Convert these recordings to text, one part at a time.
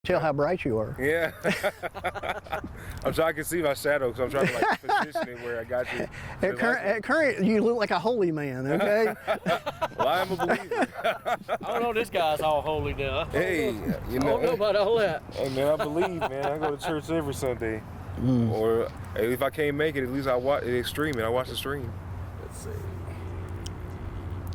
Tell how bright you are. Yeah. I'm trying to see my shadow, so I'm trying to like position it where I got you. At current, you look like a holy man, okay? Well, I am a believer. I don't know, this guy's all holy now. Hey, I don't know about all that. Hey man, I believe, man. I go to church every Sunday. Or if I can't make it, at least I watch it stream it. I watch the stream. Let's see.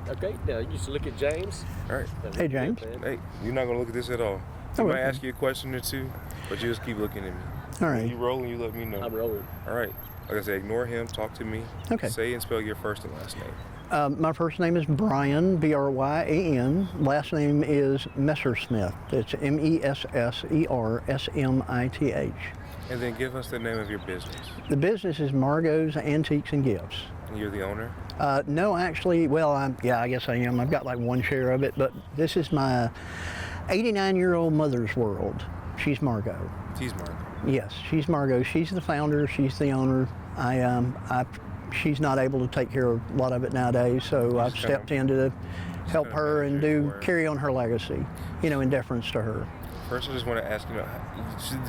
Okay, now you used to look at James. All right. Hey, James. Hey, you're not gonna look at this at all. I might ask you a question or two, but you just keep looking at me. All right. When you rolling, you let me know. I'm rolling. All right. Like I said, ignore him. Talk to me. Okay. Say and spell your first and last name. My first name is Brian, B-R-Y-A-N. Last name is Messersmith. It's M-E-S-S-E-R-S-M-I-T-H. And then give us the name of your business. The business is Margot's Antiques and Gifts. And you're the owner? No, actually, well, I guess I am. I've got like one share of it, but this is my 89-year-old mother's world. She's Margot. She's Margot. Yes, she's Margot. She's the founder. She's the owner. She's not able to take care of a lot of it nowadays, so I've stepped in to help her and carry on her legacy, in deference to her. First, I just want to ask,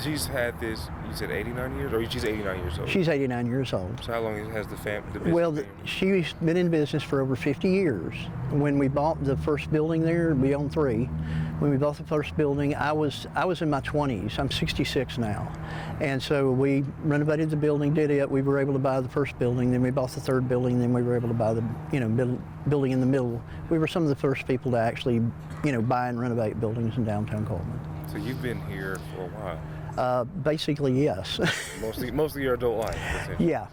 she's had this, you said 89 years, or she's 89 years old? She's 89 years old. So how long has the business been? She's been in business for over 50 years. When we bought the first building there, we own 3. When we bought the first building, I was in my 20s. I'm 66 now. And so we renovated the building, did it. We were able to buy the first building, then we bought the third building, then we were able to buy the, building in the middle. We were some of the first people to actually, buy and renovate buildings in downtown Cullman. So you've been here for a while? Basically, yes. most of your adult life? Yeah.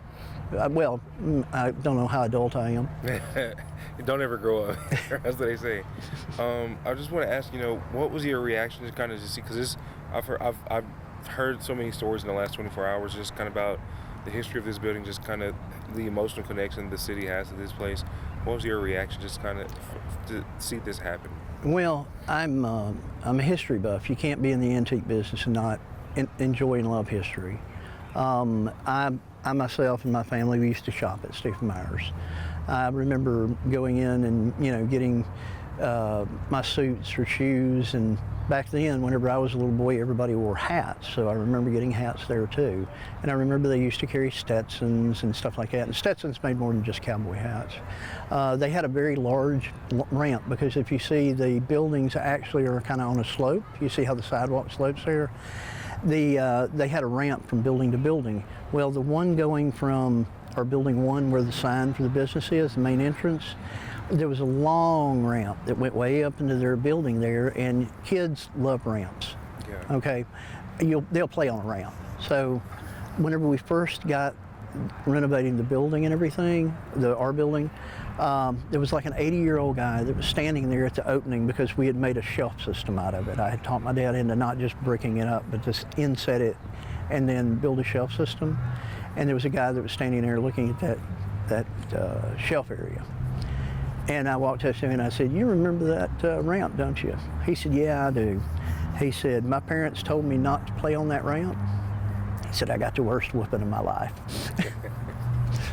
Well, I don't know how adult I am. Don't ever grow up. That's what they say. I just want to ask, what was your reaction to kind of just see, because I've heard so many stories in the last 24 hours just kind of about the history of this building, just kind of the emotional connection the city has to this place. What was your reaction just kind of to see this happen? Well, I'm a history buff. You can't be in the antique business and not enjoy and love history. I myself and my family, we used to shop at Stephen Meyer's. I remember going in and getting my suits or shoes, and back then, whenever I was a little boy, everybody wore hats, so I remember getting hats there too. And I remember they used to carry Stetsons and stuff like that, and Stetsons made more than just cowboy hats. They had a very large ramp, because if you see, the buildings actually are kind of on a slope. You see how the sidewalk slopes there? They had a ramp from building to building. Well, the one going from our building 1, where the sign for the business is, the main entrance, there was a long ramp that went way up into their building there, and kids love ramps. Yeah. Okay, they'll play on a ramp. So whenever we first got renovating the building and everything, our building, there was like an 80-year-old guy that was standing there at the opening, because we had made a shelf system out of it. I had taught my dad into not just bricking it up, but just inset it and then build a shelf system. And there was a guy that was standing there looking at that shelf area. And I walked up to him and I said, "You remember that ramp, don't you?" He said, "Yeah, I do." He said, "My parents told me not to play on that ramp." He said, "I got the worst whooping of my life."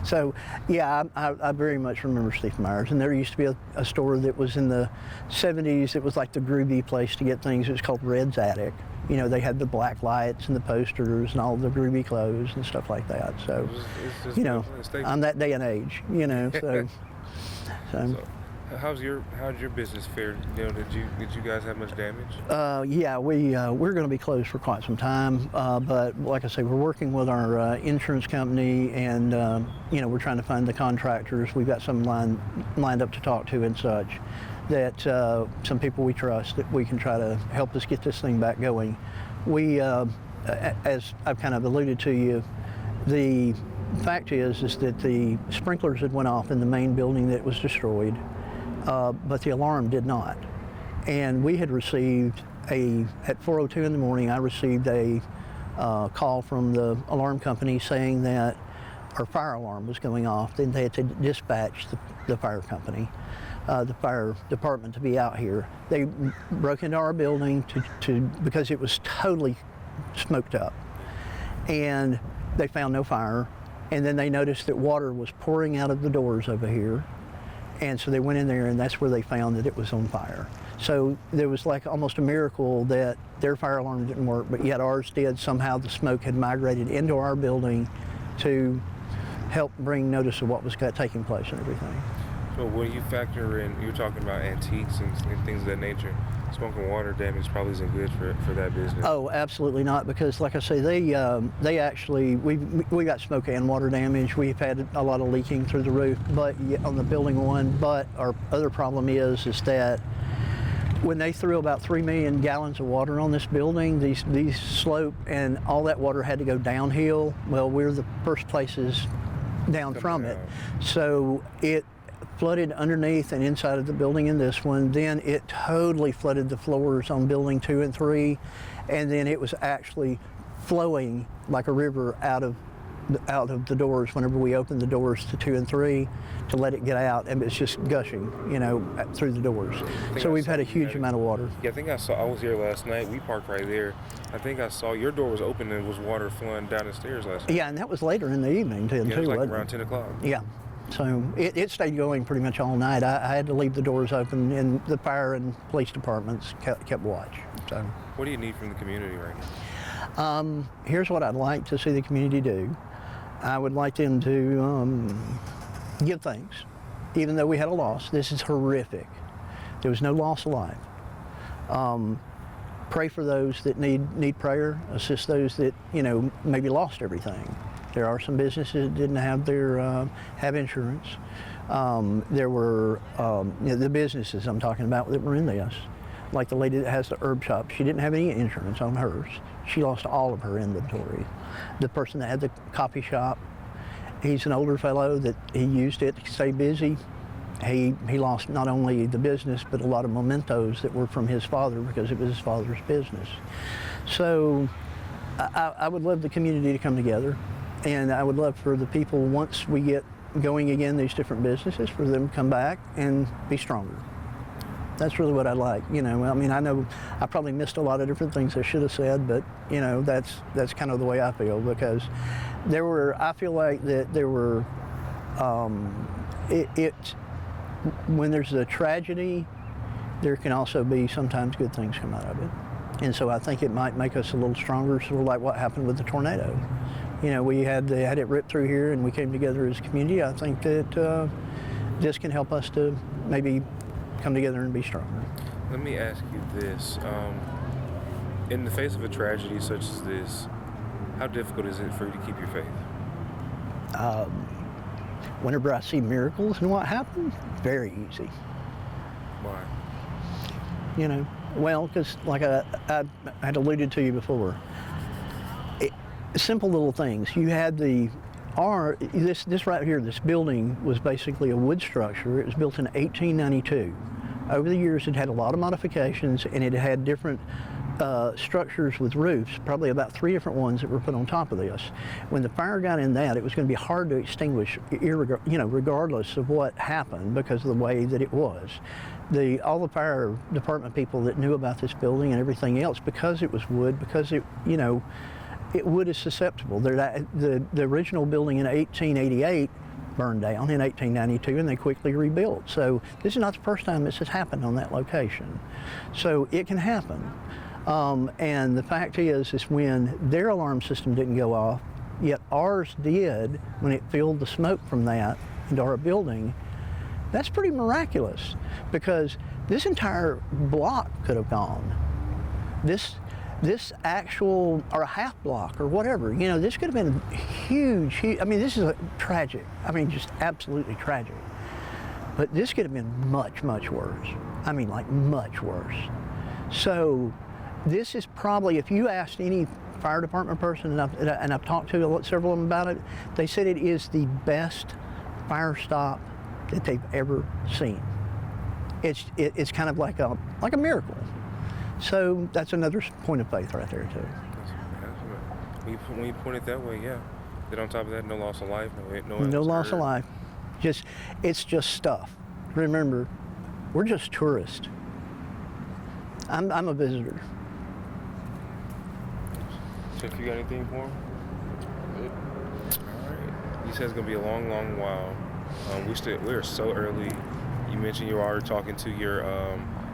So, yeah, I very much remember Stephen Meyer's. And there used to be a store that was in the 70s. It was like the groovy place to get things. It was called Red's Attic. They had the black lights and the posters and all the groovy clothes and stuff like that. So, I'm that day and age, So how's your business fare? Did you guys have much damage? Yeah, we're going to be closed for quite some time. But like I say, we're working with our insurance company, and we're trying to find the contractors. We've got some lined up to talk to and such. That some people we trust, that we can try to help us get this thing back going. We, as I've kind of alluded to you, the fact is that the sprinklers had went off in the main building that was destroyed, but the alarm did not. And we had received at 4:02 in the morning, I received a call from the alarm company saying that our fire alarm was going off. Then they had to dispatch the fire company, the fire department, to be out here. They broke into our building because it was totally smoked up, and they found no fire. And then they noticed that water was pouring out of the doors over here. And so they went in there, and that's where they found that it was on fire. So there was like almost a miracle that their fire alarm didn't work, but yet ours did. Somehow the smoke had migrated into our building to help bring notice of what was taking place and everything. So when you factor in, you're talking about antiques and things of that nature, smoke and water damage probably isn't good for that business. Oh, absolutely not, because like I say, they actually, we got smoke and water damage. We've had a lot of leaking through the roof, but on the building one. But our other problem is that when they threw about 3 million gallons of water on this building, these slope and all that water had to go downhill. Well, we're the first places down from it, so it flooded underneath and inside of the building in this one. Then it totally flooded the floors on building 2 and 3, and then it was actually flowing like a river out of the doors whenever we opened the doors to 2 and 3 to let it get out, and it's just gushing, through the doors. So we've had a huge amount of water. Yeah, I was here last night. We parked right there. I think I saw your door was open and was water flowing down the stairs last night. Yeah, and that was later in the evening too. Yeah, it was like around 10 o'clock. Yeah. So it stayed going pretty much all night. I had to leave the doors open, and the fire and police departments kept watch. So, what do you need from the community right now? Here's what I'd like to see the community do. I would like them to give thanks, even though we had a loss. This is horrific. There was no loss of life. Pray for those that need prayer. Assist those that maybe lost everything. There are some businesses that didn't have have insurance. There were the businesses I'm talking about that were in this, like the lady that has the herb shop. She didn't have any insurance on hers. She lost all of her inventory. The person that had the coffee shop, he's an older fellow that he used it to stay busy. He lost not only the business, but a lot of mementos that were from his father, because it was his father's business. So I would love the community to come together. And I would love for the people, once we get going again, these different businesses, for them to come back and be stronger. That's really what I'd like. I know I probably missed a lot of different things I should have said, but that's kind of the way I feel, because I feel like that there were, when there's a tragedy, there can also be sometimes good things come out of it. And so I think it might make us a little stronger, sort of like what happened with the tornado. We had it rip through here, and we came together as a community. I think that this can help us to maybe come together and be stronger. Let me ask you this. In the face of a tragedy such as this, how difficult is it for you to keep your faith? Whenever I see miracles and what happened, very easy. Why? Well, because like I had alluded to you before, simple little things. You had this right here, this building was basically a wood structure. It was built in 1892. Over the years, it had a lot of modifications, and it had different structures with roofs, probably about 3 different ones that were put on top of this. When the fire got in that, it was going to be hard to extinguish, regardless of what happened, because of the way that it was. All the fire department people that knew about this building and everything else, because it was wood, because wood is susceptible. The original building in 1888 burned down in 1892, and they quickly rebuilt. So this is not the first time this has happened on that location. So it can happen. And the fact is when their alarm system didn't go off, yet ours did when it filled the smoke from that into our building, that's pretty miraculous, because this entire block could have gone. This actual, or a half block or whatever, this could have been huge. This is tragic. Just absolutely tragic. But this could have been much, much worse. Like much worse. So this is probably, if you asked any fire department person, and I've talked to several of them about it, they said it is the best fire stop that they've ever seen. It's kind of like a miracle. So that's another point of faith right there too. When you put it that way, yeah. Then on top of that, no loss of life, no loss of life. It's just stuff. Remember, we're just tourists. I'm a visitor. So if you got anything for him? All right. You said it's gonna be a long, long while. We're so early. You mentioned you were already talking to your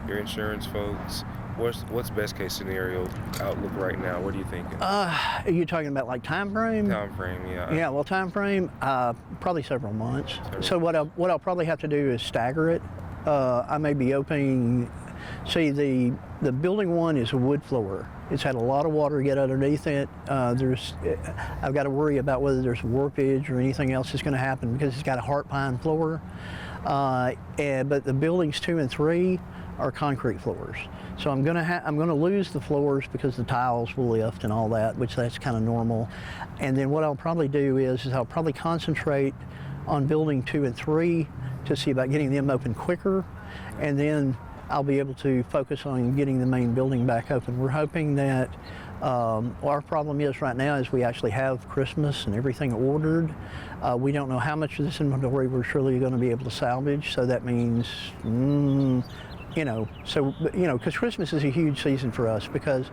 your insurance folks. What's best case scenario outlook right now? What are you thinking? Are you talking about like time frame? Time frame, yeah. Yeah, well, time frame, probably several months. So what I'll probably have to do is stagger it. I may be opening. See, the building one is a wood floor. It's had a lot of water get underneath it. I've got to worry about whether there's warpage or anything else that's going to happen because it's got a heart pine floor. But the buildings 2 and 3 are concrete floors. So I'm gonna lose the floors because the tiles will lift and all that, which that's kind of normal. And then what I'll probably do is I'll probably concentrate on building 2 and 3 to see about getting them open quicker, and then I'll be able to focus on getting the main building back open. We're hoping that our problem is right now is we actually have Christmas and everything ordered. We don't know how much of this inventory we're surely going to be able to salvage, so that means because Christmas is a huge season for us because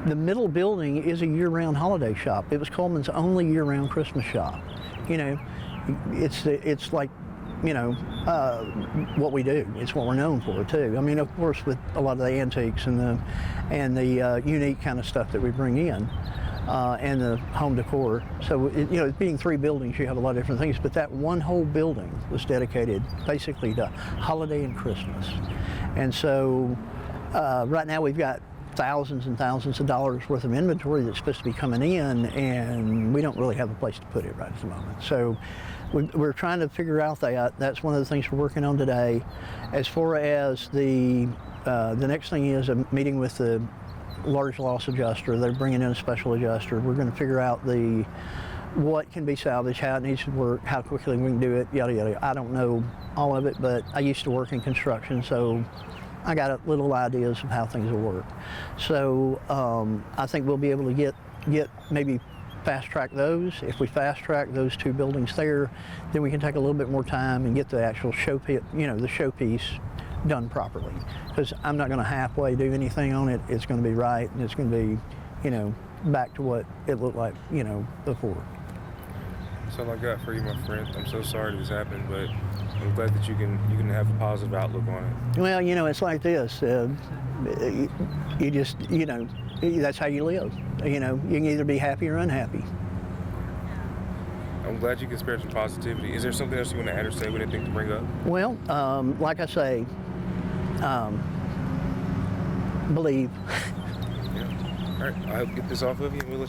the middle building is a year-round holiday shop. It was Cullman's only year-round Christmas shop. It's like, what we do. It's what we're known for too. I mean, of course, with a lot of the antiques and the unique kind of stuff that we bring in. And the home decor. So, being 3 buildings, you have a lot of different things, but that one whole building was dedicated basically to holiday and Christmas. And so, right now we've got thousands and thousands of dollars worth of inventory that's supposed to be coming in, and we don't really have a place to put it right at the moment. So, we're trying to figure out that. That's one of the things we're working on today. As far as the next thing is a meeting with the large loss adjuster. They're bringing in a special adjuster. We're going to figure out what can be salvaged, how it needs to work, how quickly we can do it, yada yada. I don't know all of it, but I used to work in construction, so I got little ideas of how things will work. So I think we'll be able to get maybe fast track those. If we fast track those 2 buildings there, then we can take a little bit more time and get the actual the showpiece done properly, because I'm not going to halfway do anything on it. It's going to be right, and it's going to be, back to what it looked like, before. That's all I got for you, my friend. I'm so sorry this happened, but I'm glad that you can have a positive outlook on it. Well, it's like this. You just, that's how you live. You can either be happy or unhappy. I'm glad you can spare some positivity. Is there something else you want to add or say with anything to bring up? Well, like I say, believe. Yeah. All right, I'll get this off of you and we'll let you